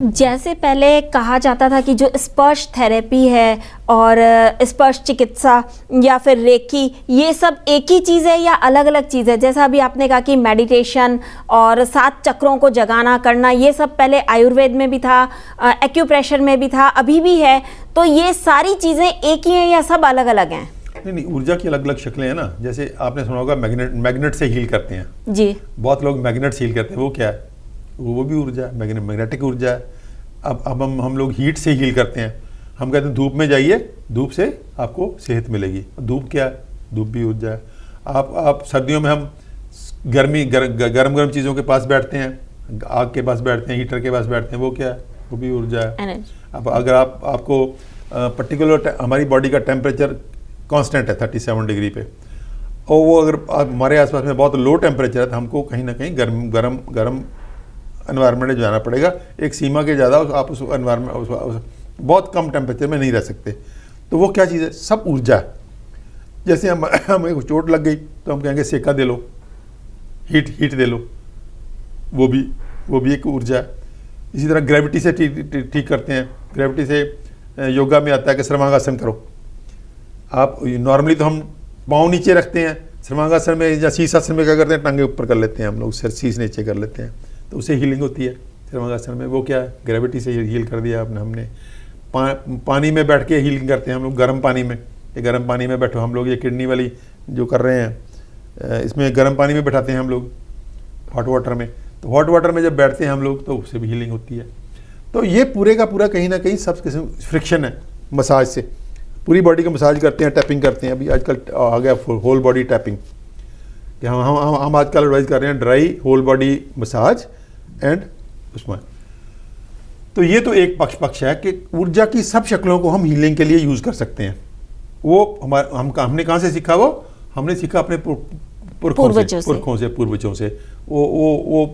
जैसे पहले कहा जाता था कि जो स्पर्श थेरेपी है और स्पर्श चिकित्सा या फिर रेकी, ये सब एक ही चीज़ है या अलग अलग चीज़ है? जैसा अभी आपने कहा कि मेडिटेशन और 7 चक्रों को जगाना करना, ये सब पहले आयुर्वेद में भी था, एक्यूप्रेशर में भी था, अभी भी है। तो ये सारी चीज़ें एक ही हैं या सब अलग अलग हैं? नहीं, ऊर्जा की अलग अलग शक्लें हैं ना। जैसे आपने सुना होगा मैग्नेट से हील करते हैं जी। बहुत लोग मैग्नेट से हील करते हैं। वो क्या है? वो भी ऊर्जा है, मैग्नेटिक ऊर्जा है। अब हम लोग हीट से हील करते हैं। हम कहते हैं धूप में जाइए, धूप से आपको सेहत मिलेगी। धूप क्या है? धूप भी ऊर्जा है। आप सर्दियों में हम गरम चीज़ों के पास बैठते हैं, आग के पास बैठते हैं, हीटर के पास बैठते हैं। वो क्या है? वो भी ऊर्जा है। अब अगर आपको पर्टिकुलर हमारी बॉडी का टेम्परेचर कांस्टेंट है 37 डिग्री पे, और वो अगर हमारे आसपास में बहुत लो टेम्परेचर है तो हमको कहीं ना कहीं गर्म एनवायरनमेंट में जाना पड़ेगा। एक सीमा के ज़्यादा आप उस एनवायरनमेंट बहुत कम टेम्परेचर में नहीं रह सकते। तो वो क्या चीज़ है? सब ऊर्जा है। जैसे हमें चोट लग गई तो हम कहेंगे सेका दे लो, हीट दे लो, वो भी एक ऊर्जा है। इसी तरह ग्रेविटी से ठीक करते हैं। ग्रेविटी से योगा में आता है कि सर्वांगासन करो। आप नॉर्मली तो हम पाँव नीचे रखते हैं, सर्वांगासन में या शीर्षासन में क्या करते हैं? टांगे ऊपर कर लेते हैं हम लोग, सिर शीश नीचे कर लेते हैं, तो उससे हीलिंग होती है सर्वांगासन में। वो क्या है? ग्रेविटी से हील कर दिया आपने। हमने पानी में बैठ के हीलिंग करते हैं हम लोग, गर्म पानी में। ये गर्म पानी में बैठो हम लोग, ये किडनी वाली जो कर रहे हैं, इसमें गर्म पानी में बैठाते हैं हम लोग, हॉट वाटर में। तो हॉट वाटर में जब बैठते हैं हम लोग तो उससे भी हीलिंग होती है। तो ये पूरे का पूरा कहीं ना कहीं सब किस्म फ्रिक्शन है मसाज से। पूरी बॉडी का मसाज करते हैं, टैपिंग करते हैं। अभी आजकल आ गया होल बॉडी टैपिंग, कि हम आजकल एडवाइज कर रहे हैं dry whole body massage and उसमें। तो ये तो एक पक्ष है कि ऊर्जा की सब शक्लों को हम हीलिंग के लिए यूज़ कर सकते हैं। वो हमने कहाँ से सीखा? वो हमने सीखा अपने पूर्वजों से। वो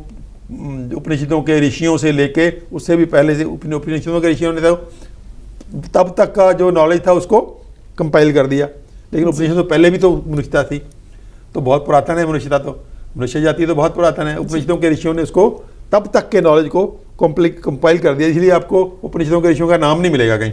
उपनिषदों के ऋषियों से लेके, उससे भी पहले से उपनिषदों के ऋषियों ने तो तब तक का जो नॉलेज था उसको कंपाइल कर दिया। लेकिन उपनिषद तो पहले भी तो मनुष्यता थी, तो बहुत पुरातन है मनुष्यता। तो मनुष्य जाति तो बहुत पुरातन है। उपनिषदों के ऋषियों ने उसको तब तक के नॉलेज को कंपाइल कर दिया। इसलिए आपको उपनिषदों के ऋषियों का नाम नहीं मिलेगा कहीं,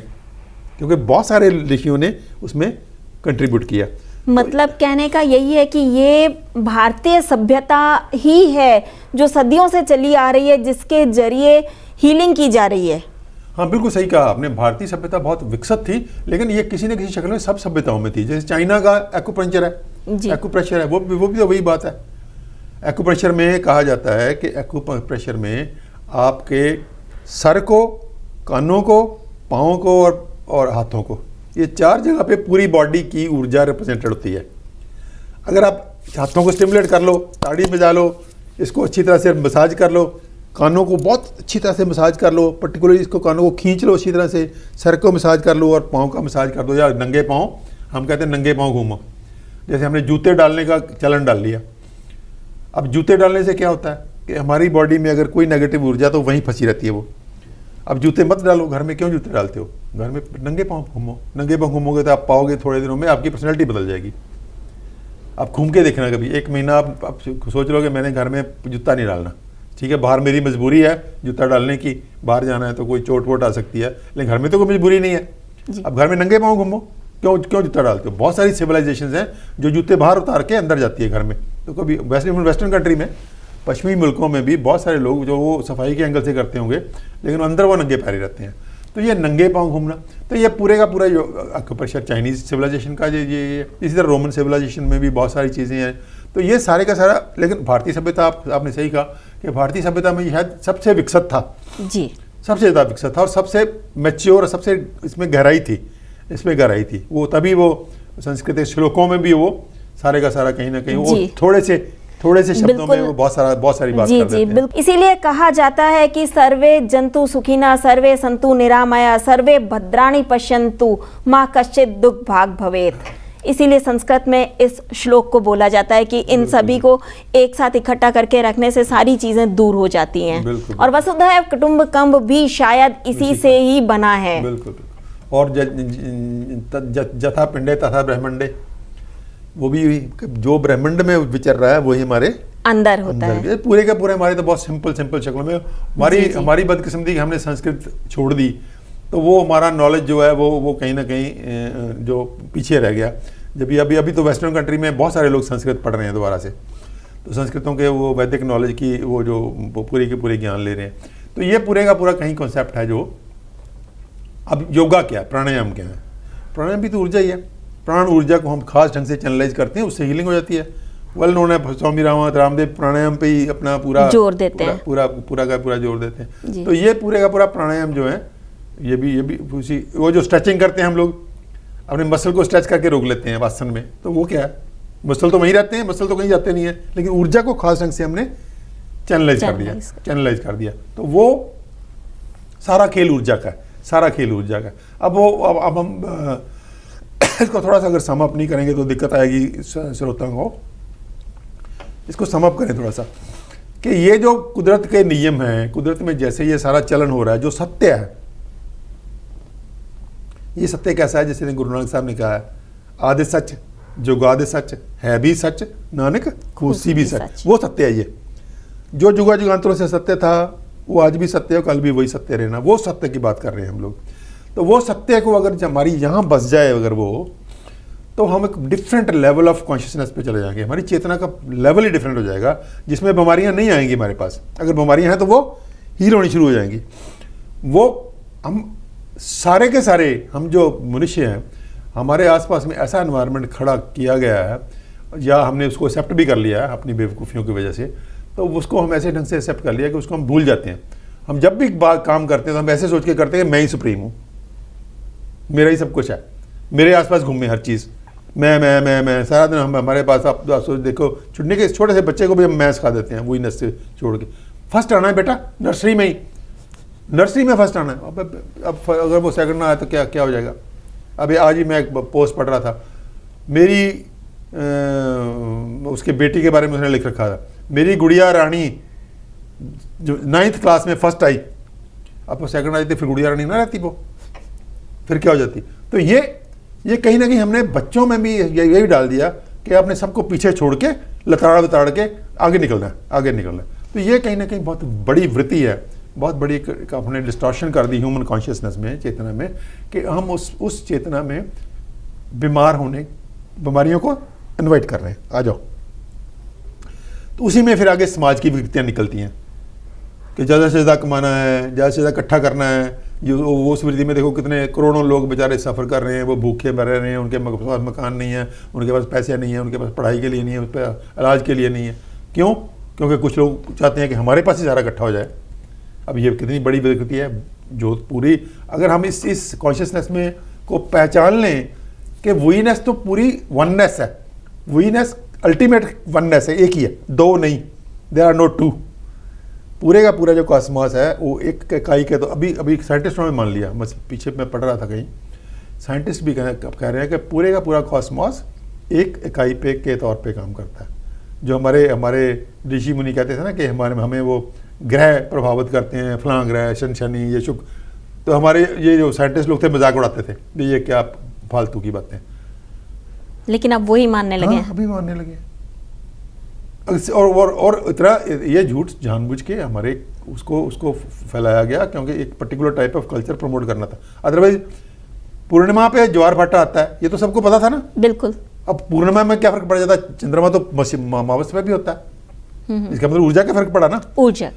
क्योंकि बहुत सारे ऋषियों ने उसमें कंट्रीब्यूट किया। मतलब कहने का यही है कि ये भारतीय सभ्यता ही है जो सदियों से चली आ रही है, जिसके जरिए हीलिंग की जा रही है। हाँ, बिल्कुल सही कहा आपने। भारतीय सभ्यता बहुत विकसित थी, लेकिन ये किसी न किसी शक्ल में सब सभ्यताओं में थी। जैसे चाइना का एक्यूपंक्चर है, एक्यूप्रेशर है, वो भी तो वही बात है। एक्यूप्रेशर में कहा जाता है कि एक्यूप्रेशर में आपके सर को, कानों को, पाँव को और हाथों को, ये 4 जगह पे पूरी बॉडी की ऊर्जा रिप्रेजेंटेड होती है। अगर आप हाथों को स्टिमुलेट कर लो, ताड़ी बजा लो, इसको अच्छी तरह से मसाज कर लो, कानों को बहुत अच्छी तरह से मसाज कर लो, पर्टिकुलरली इसको कानों को खींच लो अच्छी तरह से, सर को मसाज कर लो और पाँव का मसाज कर दो, या नंगे पाँव, हम कहते हैं नंगे पाँव घूमो। जैसे हमने जूते डालने का चलन डाल लिया। अब जूते डालने से क्या होता है कि हमारी बॉडी में अगर कोई नेगेटिव ऊर्जा तो वहीं फंसी रहती है वो। अब जूते मत डालो घर में। क्यों जूते डालते हो? घर में नंगे पाँव घूमो। नंगे पाँव घूमोगे तो आप पाओगे थोड़े दिनों में आपकी पर्सनैलिटी बदल जाएगी। आप घूम के देखना कभी, 1 महीना आप सोच लो कि मैंने घर में जूता नहीं डालना। ठीक है, बाहर मेरी मजबूरी है जूता डालने की, बाहर जाना है तो कोई चोट वोट आ सकती है, लेकिन घर में तो कोई मजबूरी नहीं है। अब घर में नंगे पाँव घूमो। क्यों जूता डालते हो? बहुत सारी सिविलाइजेशंस हैं जो जूते बाहर उतार के अंदर जाती है घर में। तो कभी वेस्टर्न कंट्री में, पश्चिमी मुल्कों में भी बहुत सारे लोग जो वो सफाई के एंगल से करते होंगे, लेकिन अंदर वो नंगे पैर रहते हैं। तो ये नंगे पाँव घूमना, तो ये पूरे का पूरा एक्यूप्रेशर चाइनीज़ सिविलाइजेशन का ये इसी तरह रोमन सिविलाइजेशन में भी बहुत सारी चीज़ें हैं। तो ये सारे का सारा, लेकिन भारतीय सभ्यता आपने सही कहा कि भारतीय सभ्यता में शायद सबसे विकसित था जी, सबसे ज़्यादा विकसित था और सबसे मैच्योर, सबसे इसमें गहराई थी। वो तभी वो सांस्कृतिक श्लोकों में भी वो सारे का सारा कहीं ना कहीं वो थोड़े से शब्दों में वो बहुत सारी बात कर देते हैं। इसीलिए कहा जाता है कि सर्वे जंतु सुखिना, सर्वे संतु निरामया, सर्वे भद्राणि पश्यन्तु, माँ कश्चित् दुख भाग भवेत्। इसीलिए संस्कृत में इस श्लोक को बोला जाता है कि इन सभी को एक साथ इकट्ठा करके रखने से सारी चीजें दूर हो जाती हैं। और वसुधैव कुटुम्बकम भी शायद इसी से ही बना है। बिल्कुल। और जथा पिंडे तथा ब्रह्मंडे, वो भी जो ब्रह्मांड में विचर रहा है वही हमारे अंदर होता है। ये पूरे का पूरे हमारे तो बहुत सिंपल शक्लों में हमारी बदकिस्मती कि हमने संस्कृत छोड़ दी, तो वो हमारा नॉलेज जो है वो कहीं ना कहीं जो पीछे रह गया। जब अभी तो वेस्टर्न कंट्री में बहुत सारे लोग संस्कृत पढ़ रहे हैं दोबारा से, तो संस्कृतों के वो वैदिक नॉलेज की वो जो पूरी के पूरे ज्ञान ले रहे हैं। तो ये पूरे का पूरा कहीं कॉन्सेप्ट है जो अब योगा क्या है, प्राणायाम क्या है। प्राणायाम भी तो ऊर्जा ही है। प्राण ऊर्जा को हम खास ढंग से चैनलाइज करते हैं, उससे हीलिंग हो जाती है। वेल नोन है, स्वामी रामदेव प्राणायाम पे ही अपना पूरा जोर देते हैं, पूरा का पूरा जोर देते हैं। तो ये पूरे का पूरा प्राणायाम जो है ये भी उसी वो जो स्ट्रेचिंग करते हैं हम लोग अपने मसल को स्ट्रेच करके रोक लेते हैं आसन में, तो वो क्या है, मसल तो वहीं रहते हैं, मसल तो कहीं जाते नहीं है, लेकिन ऊर्जा को खास ढंग से हमने चैनलाइज कर दिया। तो वो सारा खेल ऊर्जा का है, अब हम इसको थोड़ा सा अगर सम अप नहीं करेंगे तो दिक्कत आएगी श्रोताओं को। इसको सम अप करें थोड़ा सा कि ये जो कुदरत के नियम हैं, कुदरत में जैसे ये सारा चलन हो रहा है, जो सत्य है, ये सत्य कैसा है, जैसे गुरु नानक साहब ने कहा है, आदि सच जुगादि सच है भी सच, नानक खूसी भी सच। वो सत्य है। ये जो जुगा जुगांतरों से सत्य था वो आज भी सत्य है, कल भी वही सत्य रहना, वो सत्य की बात कर रहे हैं हम लोग। तो वो सत्य को अगर हमारी यहाँ बस जाए अगर वो, तो हम एक डिफरेंट लेवल ऑफ कॉन्शियसनेस पे चले जाएंगे। हमारी चेतना का लेवल ही डिफरेंट हो जाएगा, जिसमें बीमारियाँ नहीं आएंगी हमारे पास। अगर बीमारियाँ हैं तो वो हील होनी शुरू हो जाएंगी। वो हम सारे के सारे हम जो मनुष्य हैं, हमारे आसपास में ऐसा एनवायरनमेंट खड़ा किया गया है, या हमने उसको एक्सेप्ट भी कर लिया है अपनी बेवकूफ़ियों की वजह से, तो उसको हम ऐसे ढंग से एक्सेप्ट कर लिया कि उसको हम भूल जाते हैं। हम जब भी काम करते हैं तो हम ऐसे सोच के करते हैं कि मैं ही सुप्रीम हूँ, मेरा ही सब कुछ है, मेरे आसपास घूमे हर चीज़, मैं सारा दिन। हम हमारे पास आप सोच देखो, छुट्टी के छोटे से बच्चे को भी हम मैं सिखा देते हैं, वही नस से छोड़ के, फर्स्ट आना है बेटा नर्सरी में ही, नर्सरी में फर्स्ट आना है। अब अगर वो सेकंड ना आया तो क्या हो जाएगा। अभी आज ही मैं एक पोस्ट पढ़ रहा था, मेरी उसके बेटी के बारे में उसने लिख रखा था, मेरी गुड़िया रानी जो 9th क्लास में फर्स्ट आई, अब वो सेकंड आई थी, फिर गुड़िया रानी ना रहती, वो फिर क्या हो जाती। तो ये कहीं ना कहीं हमने बच्चों में भी यही डाल दिया कि आपने सबको पीछे छोड़ के लताड़ के आगे निकलना है। तो ये कहीं ना कहीं बहुत बड़ी वृत्ति है, बहुत बड़ी अपने डिस्टॉर्शन कर दी ह्यूमन कॉन्शियसनेस में, चेतना में, कि हम उस चेतना में बीमारियों को इन्वाइट कर रहे हैं, आ जाओ। तो उसी में फिर आगे समाज की विकृतियाँ निकलती हैं कि ज़्यादा से ज़्यादा कमाना है, ज़्यादा से ज़्यादा इकट्ठा करना है। वो उस वृद्धि में देखो कितने करोड़ों लोग बेचारे सफ़र कर रहे हैं, वो भूखे मर रहे हैं, उनके पास मकान नहीं है, उनके पास पैसे नहीं है, उनके पास पढ़ाई के लिए नहीं है, उस पर इलाज के लिए नहीं है। क्यों? क्योंकि कुछ लोग चाहते हैं कि हमारे पास ही सारा इकट्ठा हो जाए। अब ये कितनी बड़ी विकृति है जो पूरी, अगर हम इस कॉन्शियसनेस में को पहचान लें कि वीनेस तो पूरी वननेस है, वीनेस अल्टीमेट वननेस है, एक ही है, दो नहीं, देयर आर नो टू। पूरे का पूरा जो कॉस्मॉस है वो एक इकाई के, तो अभी साइंटिस्टों ने मान लिया, बस पीछे मैं पढ़ रहा था कहीं, साइंटिस्ट भी कह रहे हैं कि पूरे का पूरा कॉस्मॉस एक इकाई पे के तौर पे काम करता है। जो हमारे ऋषि मुनि कहते थे ना कि हमें वो ग्रह प्रभावित करते हैं, फलां ग्रह, शनि, ये शुक्र, तो हमारे ये जो साइंटिस्ट लोग थे मजाक उड़ाते थे, ये क्या फालतू की बातें, लेकिन अब वही मानने लगे हैं। अभी मानने लगे। और इतना ये झूठ जानबूझ के हमारे उसको फैलाया गया, क्योंकि एक particular type of culture promote करना था। अदरवाइज पूर्णिमा पे ज्वार भाटा आता है, ये तो सबको पता था ना। बिल्कुल। अब पूर्णिमा में क्या फर्क पड़ जाता है, चंद्रमा तो अमावस्या में भी होता है, इसका मतलब ऊर्जा का फर्क पड़ा ना। ऊर्जा,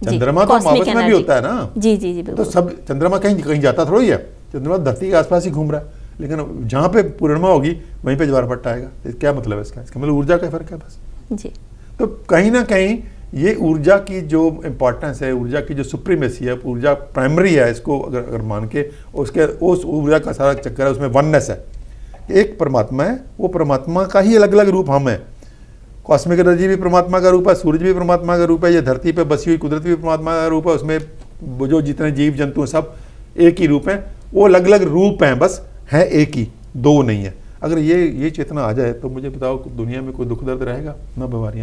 चंद्रमा तो अमावस्या में भी होता है ना। जी जी जी, बिल्कुल। तो सब चंद्रमा कहीं जाता थोड़ा ही है, चंद्रमा धरती के आसपास ही घूम रहा है, लेकिन जहाँ पे पूर्णिमा होगी वहीं पे ज्वार भाटा आएगा। क्या मतलब है इसका मतलब ऊर्जा का फर्क है बस जी। तो कहीं ना कहीं ये ऊर्जा की जो इम्पोर्टेंस है, ऊर्जा की जो सुप्रीमेसी है, ऊर्जा प्राइमरी है, इसको अगर मान के उस ऊर्जा का सारा चक्कर है, उसमें वननेस है। एक परमात्मा है, वो परमात्मा का ही अलग अलग रूप हम हैं। कॉस्मिक एनर्जी भी परमात्मा का रूप है, सूरज भी परमात्मा का रूप है, ये धरती पे बसी हुई कुदरत भी परमात्मा का रूप है, उसमें जो जितने जीव जंतु हैं सब एक ही रूप हैं। वो अलग अलग रूप हैं, बस है एक ही, दो नहीं है। अगर ये चेतना आ जाए तो मुझे बताओ दुनिया में कोई दुख दर्द रहेगा, ना बीमारियाँ।